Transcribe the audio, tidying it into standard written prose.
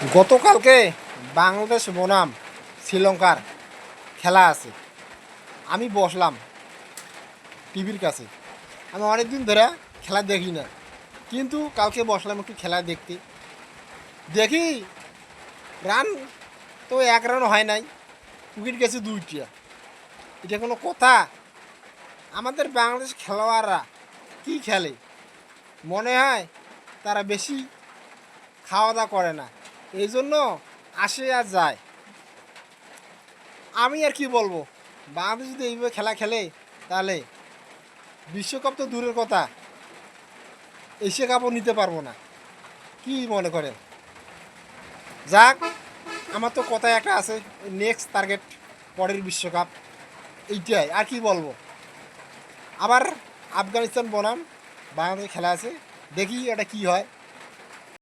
গতকালকে বাংলাদেশ বনাম শ্রীলঙ্কার খেলা আছে। আমি বসলাম টিভির কাছে। আমি অনেক দিন ধরে খেলা দেখি না, কিন্তু কালকে বসলাম একটু খেলা দেখতে। দেখি রান তো এক রান হয় নাই, উইকেট গেছে দুইটা। এটা কোনো কথা? আমাদের বাংলাদেশ খেলোয়াড়রা কি খেলে, মনে হয় তারা বেশি খাওয়া দাওয়া করে না, এই জন্য আসে আর যায়। আমি আর কি বলবো, বাংলাদেশ যদি এইভাবে খেলা খেলে তাহলে বিশ্বকাপ তো দূরের কথা, এশিয়া কাপও নিতে পারবো না। কি মনে করেন? যাক, আমার তো কথায় একটা আছে, নেক্সট টার্গেট পরের বিশ্বকাপ, এইটাই আর কি বলবো। আবার আফগানিস্তান বনাম বাংলাদেশে খেলা আছে, দেখি এটা কি হয়।